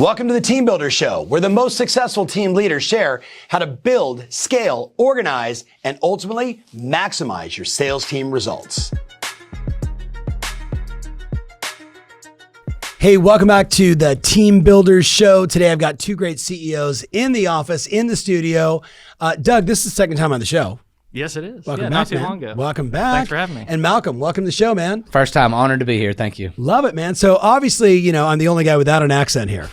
Welcome to the Team Builder Show, where the most successful team leaders share how to build, scale, organize, and ultimately maximize your sales team results. Hey, welcome back to the Team Builders Show. Today I've got two great CEOs in the office, in the studio. Doug, this is the second time on the show. Yes, it is. Welcome back, not too man. long ago. Welcome back. Thanks for having me. And Malcolm, welcome to the show, man. First time, honored to be here. Thank you. Love it, man. So obviously, you know, I'm the only guy without an accent here.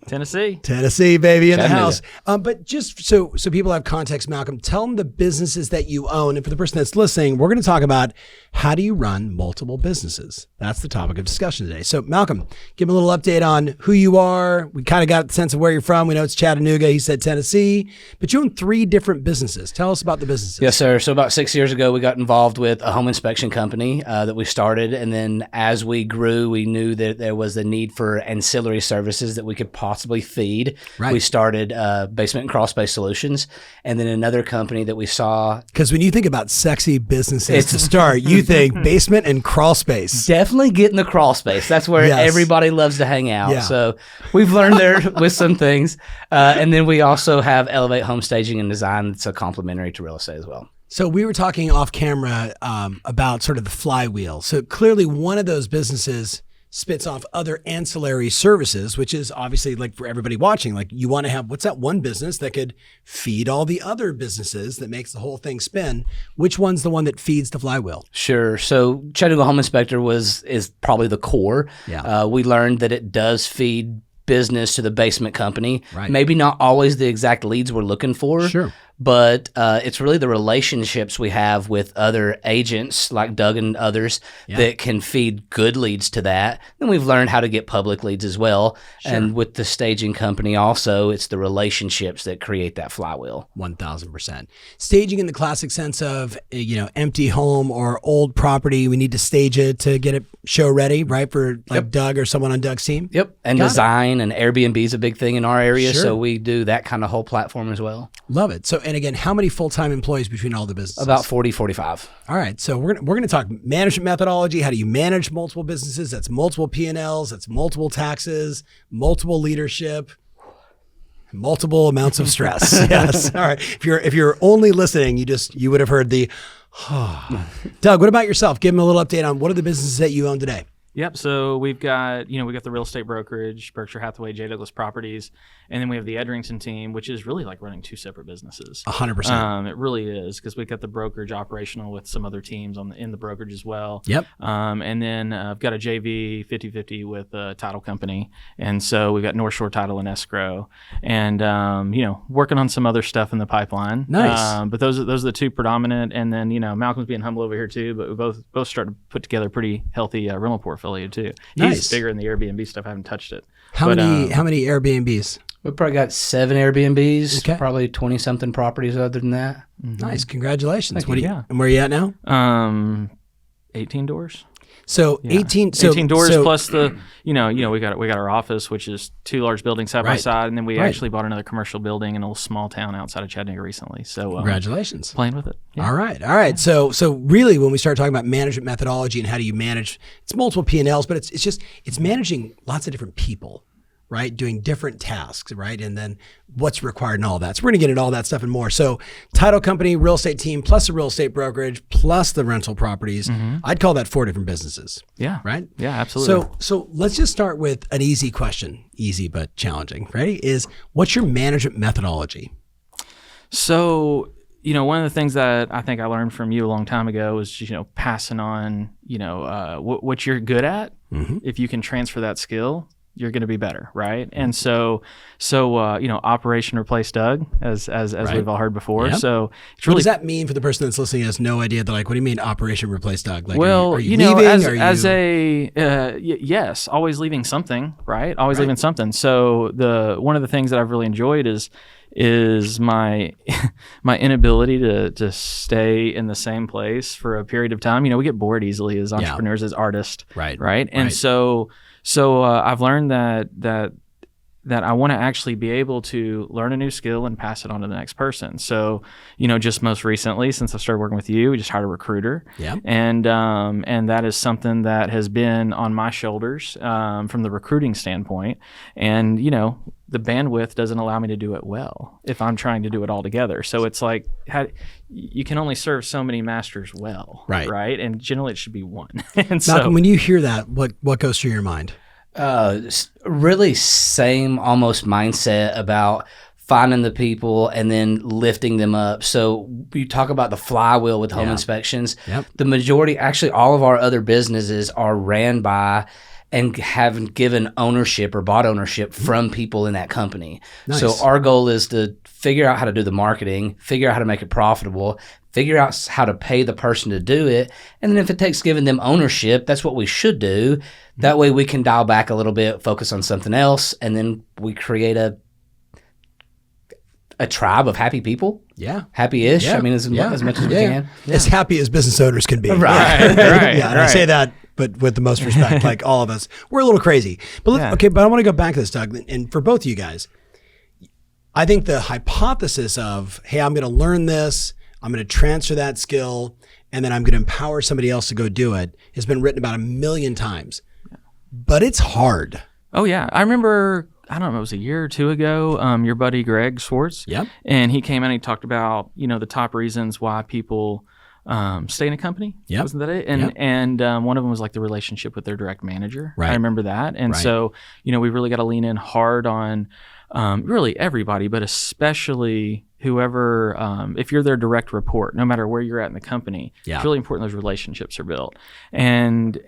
Tennessee, baby, in the house. But just so people have context, Malcolm, tell them the businesses that you own. And for the person that's listening, we're going to talk about how do you run multiple businesses? That's the topic of discussion today. So Malcolm, give me a little update on who you are. We kind of got the sense of where you're from. We know it's Chattanooga. He said Tennessee, but you own 3 different businesses. Tell us about the businesses. Yes, sir. So about 6 years ago, we got involved with a home inspection company that we started. And then as we grew, we knew that there was a need for ancillary services that we could possibly feed. Right. We started basement and crawl space solutions. And then another company that we saw. Because when you think about sexy businesses to start, you think basement and crawl space. Definitely get in the crawl space. That's where everybody loves to hang out. Yeah. So we've learned there with some things. And then we also have Elevate Home Staging and Design that's a complementary to real estate as well. So we were talking off camera about sort of the flywheel. So clearly one of those businesses spits off other ancillary services, which is obviously like for everybody watching, like you want to have, what's that one business that could feed all the other businesses that makes the whole thing spin? Which one's the one that feeds the flywheel? Sure. So Chattanooga Home Inspector is probably the core. Yeah. We learned that it does feed business to the basement company. Right. Maybe not always the exact leads we're looking for. Sure. But it's really the relationships we have with other agents like Doug and others that can feed good leads to that. Then we've learned how to get public leads as well. Sure. And with the staging company also, it's the relationships that create that flywheel. 1000%. Staging in the classic sense of, empty home or old property. We need to stage it to get it show ready, right? For like Doug or someone on Doug's team. Yep. And design and Airbnb is a big thing in our area. Sure. So we do that kind of whole platform as well. Love it. So, and again, how many full-time employees between all the businesses? About 40, 45. All right. So we're going to talk management methodology. How do you manage multiple businesses? That's multiple P&Ls. That's multiple taxes, multiple leadership, multiple amounts of stress. Yes. All right. If you're only listening, you would have heard the, Doug, what about yourself? Give them a little update on what are the businesses that you own today? Yep. So we've got the real estate brokerage, Berkshire Hathaway, J. Douglas Properties, and then we have the Edrington team, which is really like running 2 separate businesses. 100%. It really is, because we've got the brokerage operational with some other teams in the brokerage as well. Yep. And then I've got a JV 50-50 with a title company, and so we've got North Shore Title and Escrow, and working on some other stuff in the pipeline. Nice. But those are the 2 predominant, and then Malcolm's being humble over here too. But we both started to put together a pretty healthy rental portfolio too. Nice. He's bigger in the Airbnb stuff. I haven't touched it. How many Airbnbs? We've probably got 7 Airbnbs, Okay. probably 20-something properties other than that. Nice. Congratulations. Thank you. Yeah. And where are you at now? 18 doors. So Yeah. 18 doors plus the we got our office, which is 2 large buildings side by side, and then we actually bought another commercial building in a little small town outside of Chattanooga recently. So congratulations. playing with it. Yeah. All right. So really when we start talking about management methodology and how do you manage, it's multiple P&Ls, but it's managing lots of different people, right? Doing different tasks, right? And then what's required and all that. So we're going to get into all that stuff and more. So title company, real estate team, plus the real estate brokerage, plus the rental properties. I'd call that 4 different businesses. Yeah. Right? Yeah, absolutely. So let's just start with an easy question. Easy, but challenging. Ready? Is what's your management methodology? So, one of the things that I think I learned from you a long time ago is, passing on, what you're good at. If you can transfer that skill, you're going to be better, right? And so operation replace Doug, as Right. we've all heard before. Yep. So it's What really does that mean for the person that's listening? Has no idea. They're like, what do you mean operation replace Doug? Like, well, are you leaving? Yes, always leaving something, right? Always leaving something. So one of the things that I've really enjoyed is my my inability to stay in the same place for a period of time. We get bored easily as entrepreneurs, as artists, Right. And so I've learned that that I want to actually be able to learn a new skill and pass it on to the next person. So, just most recently, since I started working with you, we just hired a recruiter. Yeah. And that is something that has been on my shoulders from the recruiting standpoint. And, the bandwidth doesn't allow me to do it well if I'm trying to do it all together. So it's like you can only serve so many masters well, right? And generally it should be one. And Malcolm, when you hear that, what goes through your mind? Really same almost mindset about finding the people and then lifting them up. So you talk about the flywheel with home inspections. Yep. The majority, actually all of our other businesses are ran by and have given ownership or bought ownership from people in that company. Nice. So our goal is to figure out how to do the marketing, figure out how to make it profitable, figure out how to pay the person to do it. And then if it takes giving them ownership, that's what we should do. That way we can dial back a little bit, focus on something else, and then we create a tribe of happy people. Yeah. Happy-ish. Yeah. I mean, as much as we can. Yeah. As happy as business owners can be. Right. And I say that, but with the most respect, like all of us, we're a little crazy. But but I want to go back to this, Doug, and for both of you guys, I think the hypothesis of, hey, I'm going to learn this, I'm going to transfer that skill, and then I'm going to empower somebody else to go do it has been written about 1 million times. But it's hard. Oh, yeah. I remember, I don't know, it was a year or two ago, your buddy Greg Schwartz. Yep. And he came in and he talked about, the top reasons why people stay in a company. Yep. Wasn't that it? Yep. And one of them was like the relationship with their direct manager. Right. I remember that. And so, we really got to lean in hard on really everybody, but especially whoever, if you're their direct report, no matter where you're at in the company, it's really important those relationships are built. And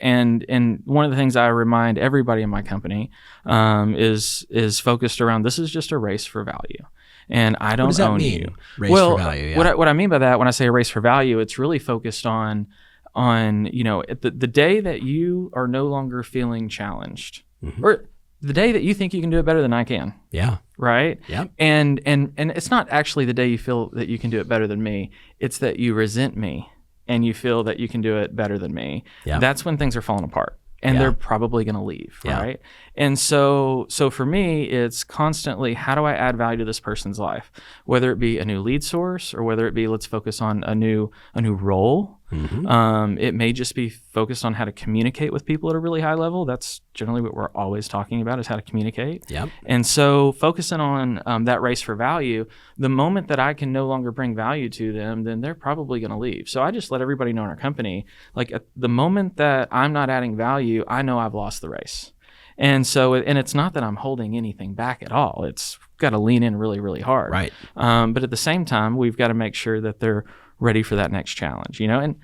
one of the things I remind everybody in my company is focused around, this is just a race for value. And I don't own you. Race for value, yeah. What I mean by that, when I say a race for value, it's really focused on the day that you are no longer feeling challenged, or the day that you think you can do it better than I can. Yeah. Right? Yep. And it's not actually the day you feel that you can do it better than me. It's that you resent me and you feel that you can do it better than me. Yeah. That's when things are falling apart. And they're probably going to leave, right? And so for me, it's constantly, how do I add value to this person's life? Whether it be a new lead source or whether it be, let's focus on a new role. It may just be focused on how to communicate with people at a really high level. That's generally what we're always talking about, is how to communicate. Yep. And so focusing on that race for value, the moment that I can no longer bring value to them, then they're probably going to leave. So I just let everybody know in our company, like at the moment that I'm not adding value, I know I've lost the race. And so, and it's not that I'm holding anything back at all. It's got to lean in really, really hard. Right. But at the same time, we've got to make sure that they're ready for that next challenge, and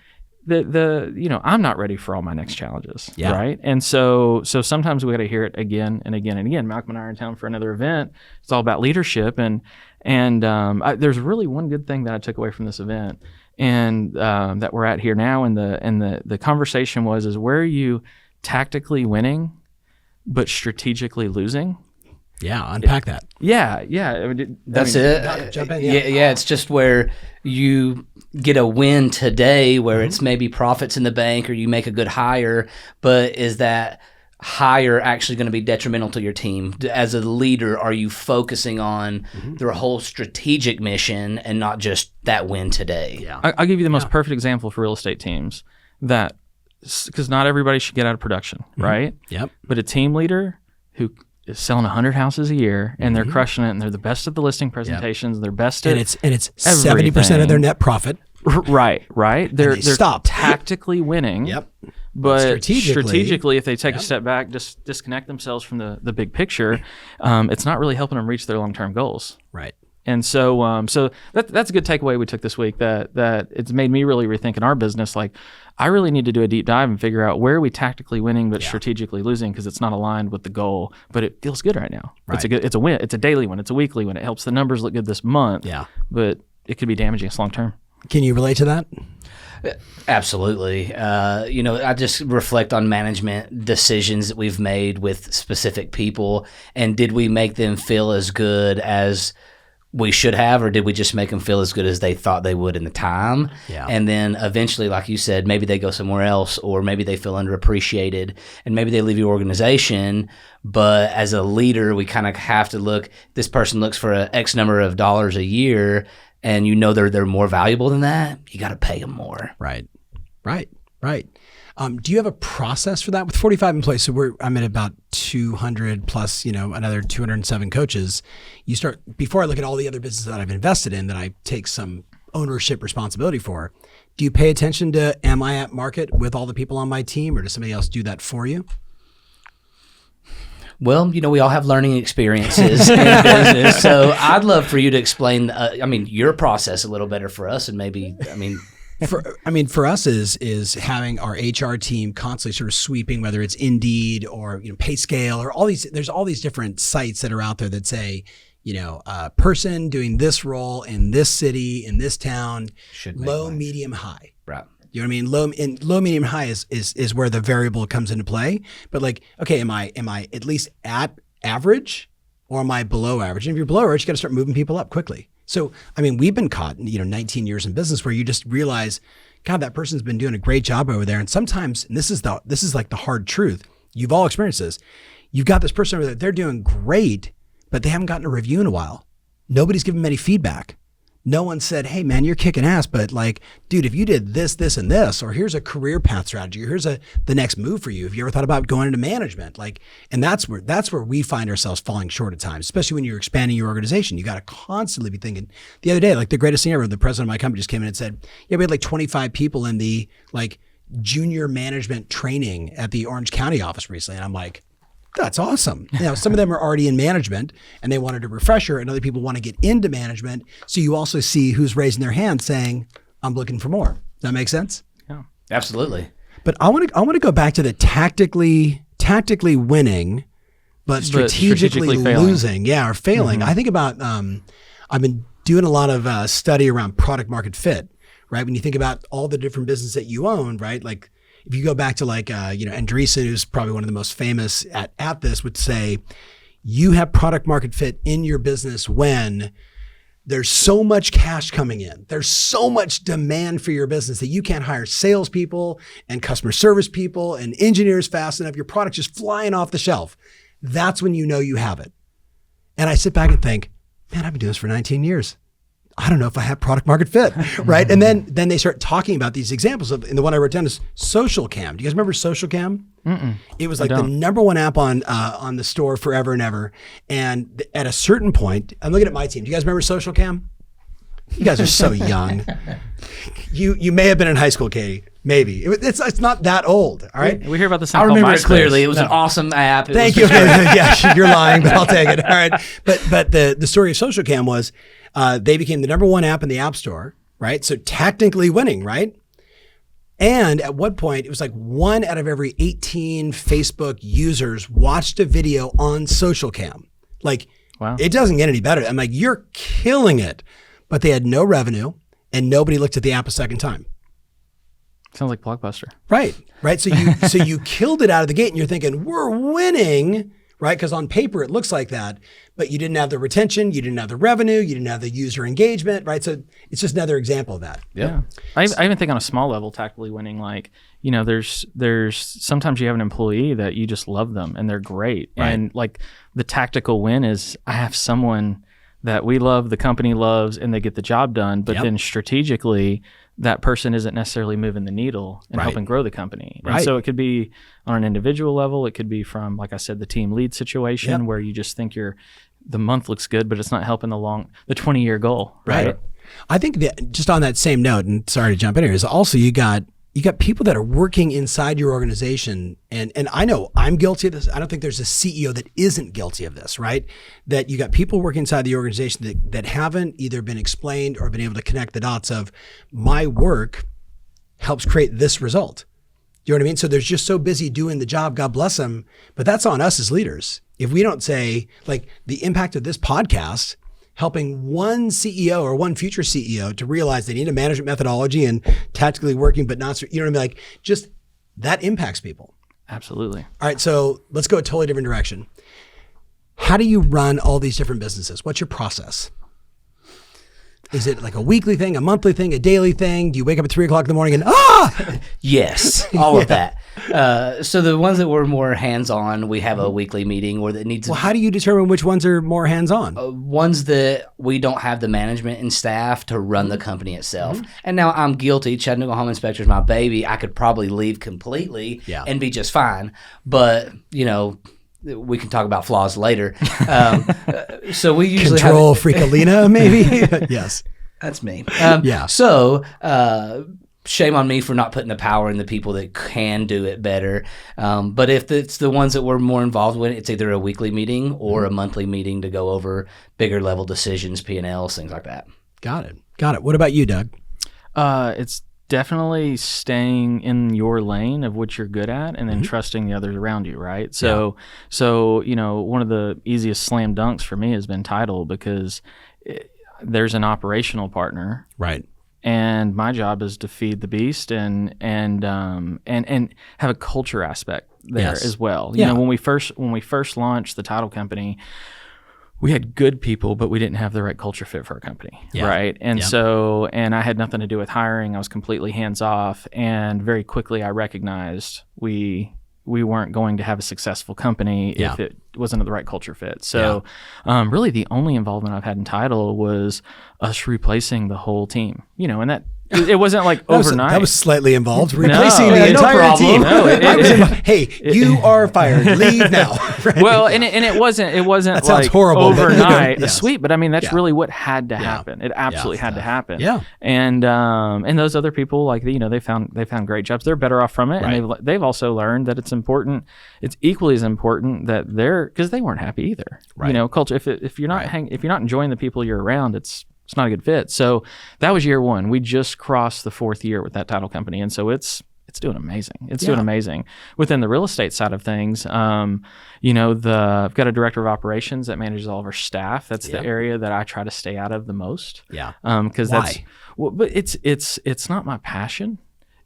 I'm not ready for all my next challenges. Yeah. Right. And so sometimes we got to hear it again and again and again. Malcolm and I are in town for another event. It's all about leadership. And there's really one good thing that I took away from this event, and that we're at here now. And the conversation is where are you tactically winning, but strategically losing? Yeah, unpack that. Yeah. That's it. Jump in. Yeah, it's just where you get a win today where it's maybe profits in the bank or you make a good hire, but is that hire actually going to be detrimental to your team? As a leader, are you focusing on their whole strategic mission and not just that win today? Yeah. I'll give you the most perfect example for real estate teams, that because not everybody should get out of production, right? Yep. But a team leader who is selling 100 houses a year and they're crushing it and they're the best at the listing presentations, they're best at it's 70% of their net profit. Right. They're stop. tactically winning. Yep. But strategically, if they take a step back, just disconnect themselves from the big picture, it's not really helping them reach their long-term goals. Right. And so that's a good takeaway we took this week, that it's made me really rethink in our business. Like, I really need to do a deep dive and figure out where are we tactically winning but strategically losing, because it's not aligned with the goal, but it feels good right now. Right. It's a win. It's a daily win. It's a weekly win. It helps the numbers look good this month. Yeah. But it could be damaging us long term. Can you relate to that? Absolutely. I just reflect on management decisions that we've made with specific people, and did we make them feel as good as we should have, or did we just make them feel as good as they thought they would in the time? Yeah. And then eventually, like you said, maybe they go somewhere else, or maybe they feel underappreciated, and maybe they leave your organization. But as a leader, we kind of have to look, this person looks for a X number of dollars a year, and you know they're more valuable than that, you got to pay them more. Right. Do you have a process for that with 45 employees? So I'm at about 200 plus, another 207 coaches. You start, before I look at all the other businesses that I've invested in that I take some ownership responsibility for, do you pay attention to, am I at market with all the people on my team, or does somebody else do that for you? Well, we all have learning experiences in business. So I'd love for you to explain, your process a little better for us, and maybe, For us is having our HR team constantly sort of sweeping, whether it's Indeed or PayScale or there's all these different sites that are out there that say, a person doing this role in this city, in this town, low, medium, high. Right. You know what I mean? Low, medium, high is where the variable comes into play. But okay, am I at least at average, or am I below average? And if you're below average, you got to start moving people up quickly. So, we've been caught, 19 years in business, where you just realize, God, that person's been doing a great job over there. And sometimes, and this is like the hard truth, you've all experienced this. You've got this person over there, they're doing great, but they haven't gotten a review in a while. Nobody's given them any feedback. No one said, hey man, you're kicking ass, but dude, if you did this, this, and this, or here's a career path strategy, or here's the next move for you. Have you ever thought about going into management? And that's where we find ourselves falling short at times, especially when you're expanding your organization. You got to constantly be thinking. The other day, the greatest thing ever, the president of my company just came in and said, yeah, we had 25 people in the junior management training at the Orange County office recently. And I'm like, that's awesome. Some of them are already in management and they wanted a refresher, and other people want to get into management. So you also see who's raising their hand saying, I'm looking for more. Does that make sense? Yeah, absolutely. But I want to go back to the tactically winning, but strategically losing. Or failing. Mm-hmm. I think about, I've been doing a lot of study around product market fit, right? When you think about all the different businesses that you own, right? If you go back to Edrington, who's probably one of the most famous at this, would say, you have product market fit in your business when there's so much cash coming in. There's so much demand for your business that you can't hire salespeople and customer service people and engineers fast enough. Your product's just flying off the shelf. That's when you know you have it. And I sit back and think, man, I've been doing this for 19 years. I don't know if I have product market fit, right? And then they start talking about these examples and the one I wrote down is Social Cam. Do you guys remember Social Cam? Mm-mm, it was the number one app on the store forever and ever. And at a certain point, I'm looking at my team. Do you guys remember Social Cam? You guys are so young. You may have been in high school, Katie. Maybe it's not that old. All right. We hear about this. I remember it clearly. It was an awesome app. Thank you. Yeah, you're lying, but I'll take it. All right. But the story of Social Cam was they became the number one app in the App Store, right? So technically winning, right? And at what point it was 1 out of every 18 Facebook users watched a video on Social Cam. Wow. It doesn't get any better. I'm like, you're killing it. But they had no revenue and nobody looked at the app a second time. Sounds like Blockbuster. Right. So you killed it out of the gate and you're thinking, we're winning, right? Because on paper it looks like that, but you didn't have the retention, you didn't have the revenue, you didn't have the user engagement, right? So it's just another example of that. Yeah. I even think on a small level, tactically winning, there's sometimes you have an employee that you just love them and they're great. Right. And the tactical win is I have someone that we love, the company loves, and they get the job done. But then strategically, that person isn't necessarily moving the needle and helping grow the company. And so it could be on an individual level. It could be from, like I said, the team lead situation where you just think the month looks good, but it's not helping the 20-year goal. Right. I think that just on that same note, and sorry to jump in here, is also you got people that are working inside your organization. And I know I'm guilty of this. I don't think there's a CEO that isn't guilty of this, right? That you got people working inside the organization that haven't either been explained or been able to connect the dots of my work helps create this result. Do you know what I mean? So they're just so busy doing the job, God bless them. But that's on us as leaders. If we don't say the impact of this podcast helping one CEO or one future CEO to realize they need a management methodology and tactically working, but not, you know what I mean? Just that impacts people. Absolutely. All right. So let's go a totally different direction. How do you run all these different businesses? What's your process? Is it like a weekly thing, a monthly thing, a daily thing? Do you wake up at 3:00 in the morning and Yes, all of that. So the ones that were more hands-on, we have a weekly meeting or that needs. Well, how do you determine which ones are more hands-on? Ones that we don't have the management and staff to run the company itself. And now I'm guilty. Chattanooga Home Inspector is my baby. I could probably leave completely and be just fine. But, we can talk about flaws later. So we usually Control freakalina, maybe? Yes. That's me. Yeah. So shame on me for not putting the power in the people that can do it better. But if it's the ones that we're more involved with, it's either a weekly meeting or a monthly meeting to go over bigger level decisions, P&Ls, things like that. Got it. What about you, Doug? It's definitely staying in your lane of what you're good at and then trusting the others around you, right? So one of the easiest slam dunks for me has been title because there's an operational partner. Right. And my job is to feed the beast and have a culture aspect there as well. You know, when we first launched the title company, we had good people, but we didn't have the right culture fit for our company, right? And so I had nothing to do with hiring. I was completely hands off, and very quickly I recognized we weren't going to have a successful company if it wasn't the right culture fit. So really the only involvement I've had in title was us replacing the whole team, and that it wasn't like overnight. That was slightly involved. Replacing the entire team. No, hey, you are fired. Leave now. Right? Well, and it wasn't that sounds like horrible, overnight yes. sweet, but I mean that's really what had to happen. It absolutely had to happen. Yeah. And those other people, like they found great jobs. They're better off from it, and they've also learned that it's important. It's equally as important that because they weren't happy either. Right. Culture. If you're not if you're not enjoying the people you're around, it's not a good fit. So that was year one. We just crossed the 4th year with that title company, and so it's doing amazing. It's doing amazing. Within the real estate side of things, I've got a director of operations that manages all of our staff. That's the area that I try to stay out of the most. Yeah. Because but it's not my passion.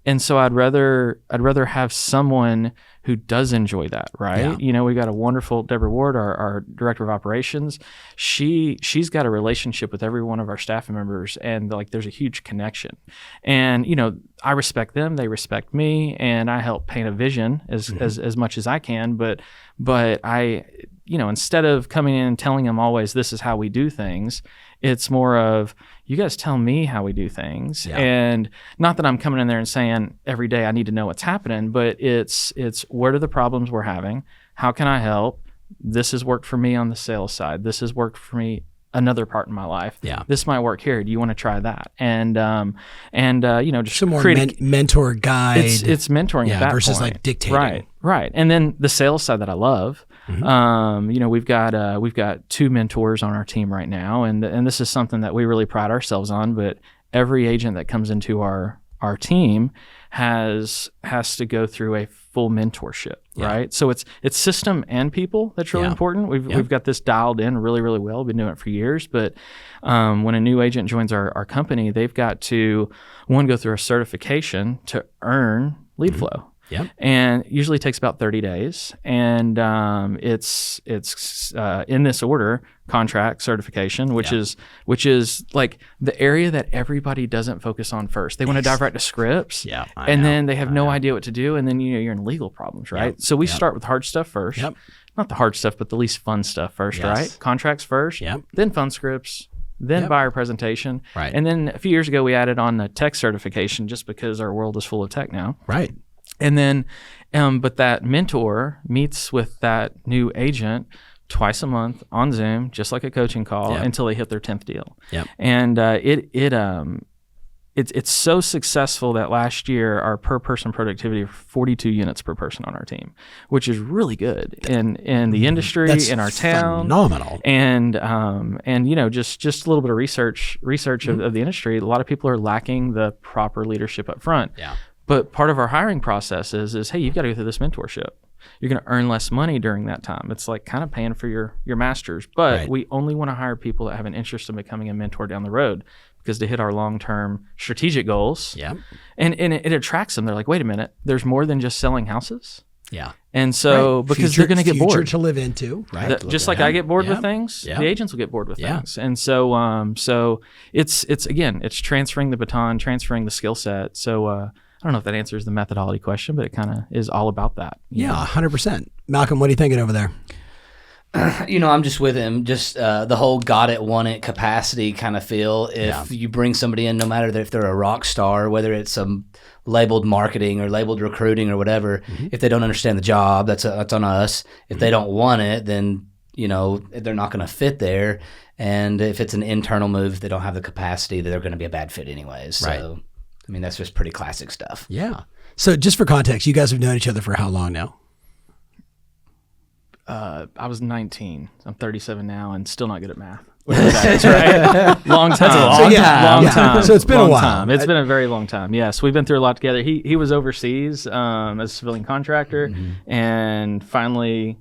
And so I'd rather have someone who does enjoy that, right? Yeah. We got a wonderful Deborah Ward, our director of operations. She's got a relationship with every one of our staff members, and there's a huge connection. And I respect them, they respect me, and I help paint a vision as much as I can. But I, instead of coming in and telling them always this is how we do things, it's more of you guys tell me how we do things. Yeah. And not that I'm coming in there and saying every day I need to know what's happening, but it's what are the problems we're having? How can I help? This has worked for me on the sales side. This has worked for me another part in my life. Yeah. This might work here. Do you want to try that? And just some more mentor guide. It's mentoring at that versus point. Like dictating. Right. And then the sales side that I love. We've got 2 mentors on our team right now, and this is something that we really pride ourselves on. But every agent that comes into our team has to go through a full mentorship, right? So it's system and people that's really important. We've got this dialed in really, really well. We've been doing it for years, but when a new agent joins our company, they've got to go through a certification to earn lead flow. Yep. And usually takes about 30 days. And it's in this order: contract, certification, which is like the area that everybody doesn't focus on first. They want to dive right to scripts. Yeah. Then they have no idea what to do. And then you're in legal problems, right? Yep. So we start with hard stuff first. Yep. Not the hard stuff, but the least fun stuff first, right? Contracts first. Yep. Then fun scripts. Then buyer presentation. Right. And then a few years ago we added on the tech certification just because our world is full of tech now. Right. And then, but that mentor meets with that new agent twice a month on Zoom, just like a coaching call, until they hit their 10th deal. Yep. And it's so successful that last year our per person productivity 42 units per person on our team, which is really good in the industry, in our town. Phenomenal. And just a little bit of research of the industry. A lot of people are lacking the proper leadership up front. Yeah. But part of our hiring process is hey, you've got to go through this mentorship. You're going to earn less money during that time. It's like kind of paying for your master's. But we only want to hire people that have an interest in becoming a mentor down the road, because to hit our long-term strategic goals, and it attracts them. They're like, wait a minute, there's more than just selling houses. Yeah. And so because they're going to get future bored. to live into, right? Just like I get bored with Yeah. things, Yeah. the agents will get bored with Yeah. things. And so so it's again, it's transferring the baton, transferring the skill set. So I don't know if that answers the methodology question, but it kind of is all about that. you know? Yeah, 100%. Malcolm, what are you thinking over there? I'm just with him. Just the whole got it, want it capacity kind of feel. If you bring somebody in, no matter if they're a rock star, whether it's some labeled marketing or labeled recruiting or whatever, if they don't understand the job, that's on us. If they don't want it, then they're not going to fit there. And if it's an internal move, if they don't have the capacity, they're going to be a bad fit anyways. So, Right. I mean, that's just pretty classic stuff. Yeah. So just for context, you guys have known each other for how long now? I was 19. I'm 37 now and still not good at math. That's right. Long time. Long time. So it's been a Long while. time. It's been a very long time. Yes, we've been through a lot together. He was overseas as a civilian contractor, and finally,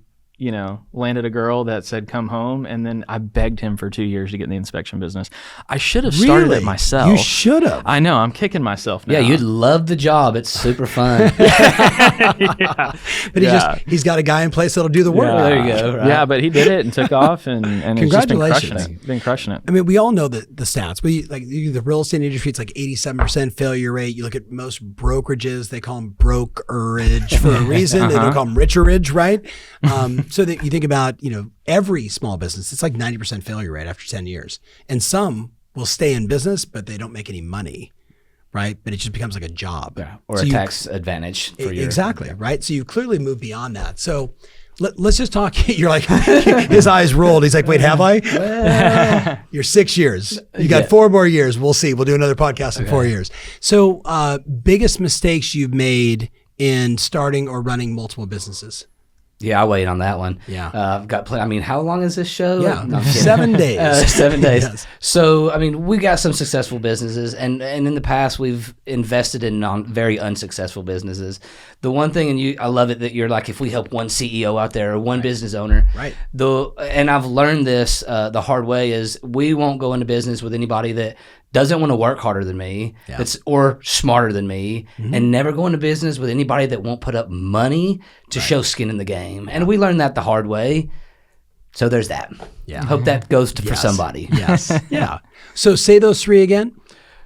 landed a girl that said come home, and then I begged him for 2 years to get in the inspection business. I should have started it myself. You should have. I know. I'm kicking myself now. Yeah, you'd love the job. It's super fun. But he's got a guy in place that'll do the work. There you go. Right? Yeah, but he did it and took off, and it's just been crushing Congratulations. it. Been crushing it. I mean, we all know the stats. The real estate industry, it's like 87% failure rate. You look at most brokerages, they call them brokerage for a reason. They don't call them richerage, right? So that you think about, every small business, it's like 90% failure rate after 10 years. And some will stay in business, but they don't make any money, right? But it just becomes like a job. Yeah, or So a tax advantage for your Exactly, right? So you clearly moved beyond that. So let's just talk. You're like, his eyes rolled. He's like, wait, have I? You're 6 years. You got 4 more years. We'll see. We'll do another podcast in 4 years. So biggest mistakes you've made in starting or running multiple businesses? Yeah, I'll wait on that one. Yeah. I've got plenty. I mean, how long is this show? Yeah, No, I'm kidding. 7 days. 7 days. Yes. So, I mean, we got some successful businesses, and in the past, we've invested in very unsuccessful businesses. The one thing, and I love it that you're like, if we help one CEO out there or one business owner, Right. And I've learned this the hard way is we won't go into business with anybody that doesn't want to work harder than me, or smarter than me, and never go into business with anybody that won't put up money to show skin in the game. And we learned that the hard way. So there's that. Yeah. Hope that goes for somebody. Yes. Yeah. So say those 3 again.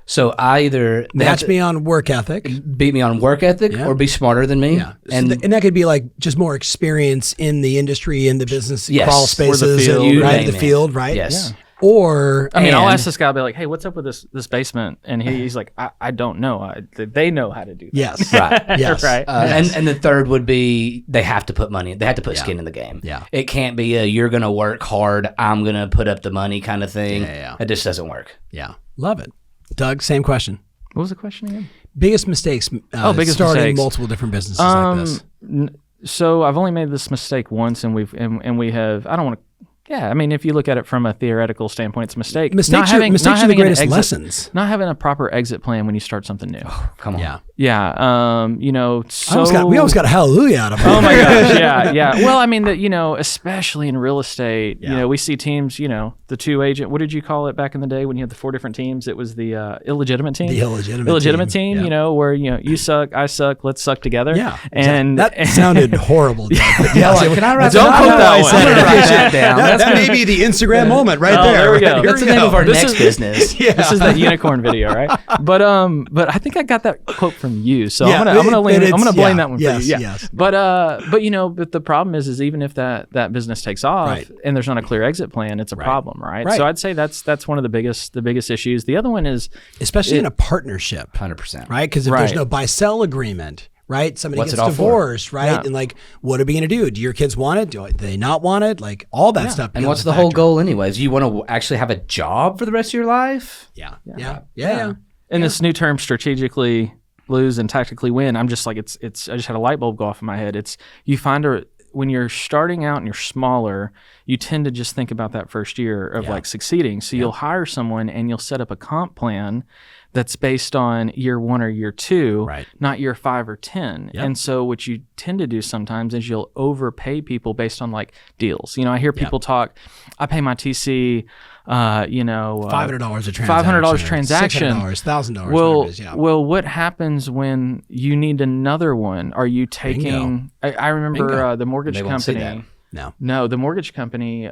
So I either Match me on work ethic. beat me on work ethic or be smarter than me. Yeah. And And that could be like just more experience in the industry, in the business, Yes. crawl Or the spaces, field. and, You right? name The it. field, right? Yes. Yeah. Or I mean, I'll And- ask this guy, I'll be like, hey, what's up with this basement? And he's like, I don't know. They know how to do that. yes. Right. Yes. Right. And the third would be they have to put money. They have to put skin in the game. Yeah. It can't be a you're going to work hard, I'm going to put up the money kind of thing. Yeah. It just doesn't work. Yeah. Love it. Doug, same question. What was the question again? Biggest mistakes Biggest starting mistakes. multiple different businesses like this. So I've only made this mistake once, and we have. I don't want to. Yeah, I mean, if you look at it from a theoretical standpoint, it's a mistake. Mistakes are the greatest lessons. Not having a proper exit plan when you start something new. Come on. Yeah. Yeah. So We almost got a hallelujah out of it. Oh my gosh, yeah. Well, I mean, especially in real estate, we see teams, the 2 agent. What did you call it back in the day when you had the 4 different teams? It was the illegitimate team. The illegitimate team. Yeah. Where you suck, I suck, let's suck together. Yeah. And that sounded horrible. Doug. But Can I write Don't that quote down? that I'm one. gonna write that down. that may be the Instagram moment right there. there we go. Here That's the we name go. of our This next is- business. Yeah. This is that unicorn video, right? But I think I got that quote from you, so Yeah, I'm gonna blame that one yes, for you. Yeah. yes. But the problem is even if that business takes off Right. and there's not a clear exit plan, it's a problem, right? Right. So I'd say that's one of the biggest issues. The other one is Especially in a partnership, 100%. right? Because if there's Right. no buy-sell agreement, right? Somebody What's gets it all for? divorced, right? Yeah. And like, what are we going to do? Do your kids want it? Do they not want it? Like all that stuff. And becomes what's a the whole factor. goal anyways? You want to actually have a job for the rest of your life? Yeah. and this new term strategically lose and tactically win. I'm just like it's. I just had a light bulb go off in my head. It's you find when you're starting out and you're smaller, you tend to just think about that first year of like succeeding. So you'll hire someone and you'll set up a comp plan that's based on year 1 or year 2, Right. not year 5 or 10. Yep. And so what you tend to do sometimes is you'll overpay people based on like deals. I hear people talk, I pay my TC, $500 a transaction. $500 transaction. $600, $1,000. Well, whatever it is, yeah. well, what happens when you need another one? Are you taking? I remember the mortgage They won't see company. that. No, the mortgage company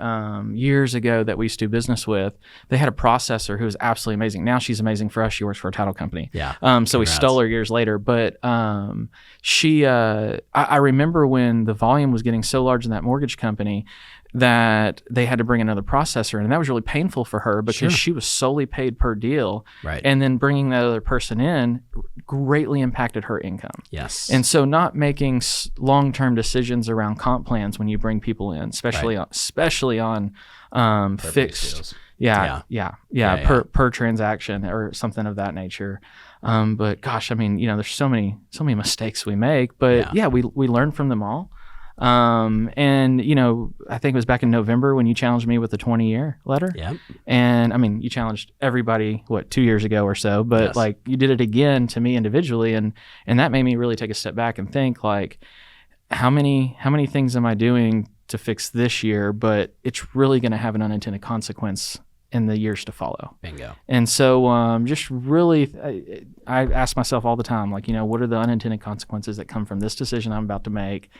years ago that we used to do business with, they had a processor who was absolutely amazing. Now she's amazing for us. She works for a title company. Yeah. So we stole her years later. But she, I remember when the volume was getting so large in that mortgage company that they had to bring another processor in. And that was really painful for her because she was solely paid per deal. Right. And then bringing that other person in greatly impacted her income. Yes. And so not making long-term decisions around comp plans when you bring people in, especially on fixed deals. per transaction or something of that nature. But gosh, there's so many mistakes we make, but we learn from them all. And I think it was back in November when you challenged me with the 20-year letter. Yep. And you challenged everybody 2 years ago or so, but like you did it again to me individually, and that made me really take a step back and think like, how many things am I doing to fix this year, but it's really going to have an unintended consequence in the years to follow. Bingo. And so just really, I ask myself all the time, like, what are the unintended consequences that come from this decision I'm about to make?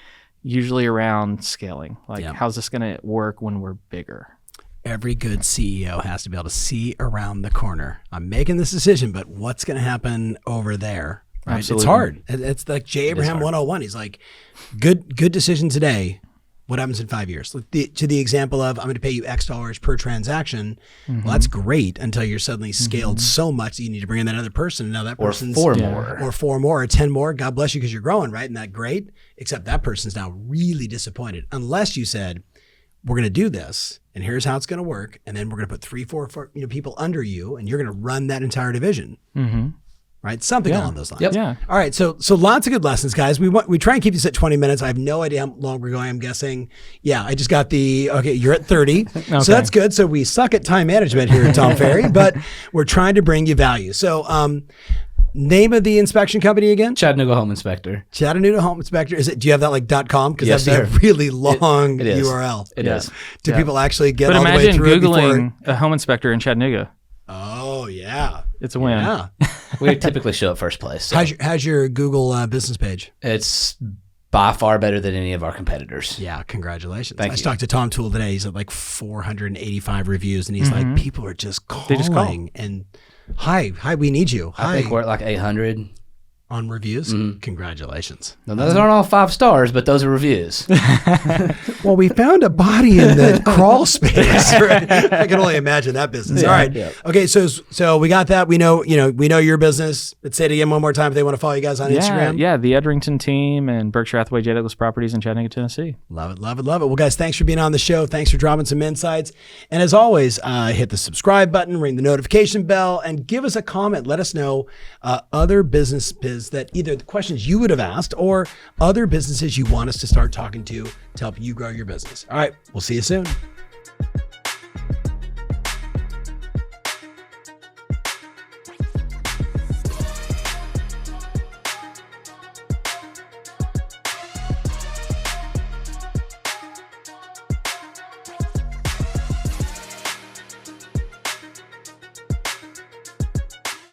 Usually around scaling. Like, how's this going to work when we're bigger? Every good CEO has to be able to see around the corner. I'm making this decision, but what's going to happen over there? Right? Absolutely. It's hard. It's like J. Abraham 101. He's like, good decision today. What happens in 5 years? To the example of, I'm going to pay you X dollars per transaction. Well, that's great until you're suddenly scaled so much that you need to bring in that other person. And now that person's four more. Or 4 more or 10 more. God bless you because you're growing, right? And that great. Except that person's now really disappointed. Unless you said, we're going to do this and here's how it's going to work. And then we're going to put 3, 4 people under you and you're going to run that entire division. Right? Something along those lines. Yep. Yeah. All right. So lots of good lessons, guys. We try and keep this at 20 minutes. I have no idea how long we're going. I'm guessing. Yeah. I just got you're at 30. So that's good. So we suck at time management here at Tom Ferry, but we're trying to bring you value. So, name of the inspection company again? Chattanooga Home Inspector. Chattanooga Home Inspector. Do you have that like .com? Because Yes, that'd be a really long it is. URL. It is. Do people actually get But all the way imagine through Googling a home inspector in Chattanooga. Oh yeah. It's a win. Yeah. We typically show up first place. So How's your Google business page? it's by far better than any of our competitors. Yeah, congratulations. Thank I you. talked to Tom Toole today. He's at like 485 reviews, and he's like, people are just calling. They just call. And hi, we need you. Hi. I think we're at like 800. On reviews. Congratulations. Now, those aren't all 5 stars, but those are reviews. Well, we found a body in the crawl space. Right? I can only imagine that business. All right. yeah. Okay. So we got that. We know your business. Let's say it again one more time if they want to follow you guys on Instagram. Yeah, the Edrington team and Berkshire Hathaway J. Douglas Properties in Chattanooga, Tennessee. Love it, love it, love it. Well, guys, thanks for being on the show. Thanks for dropping some insights. And as always, hit the subscribe button, ring the notification bell, and give us a comment. Let us know other businesses that either the questions you would have asked or other businesses you want us to start talking to help you grow your business. All right, we'll see you soon.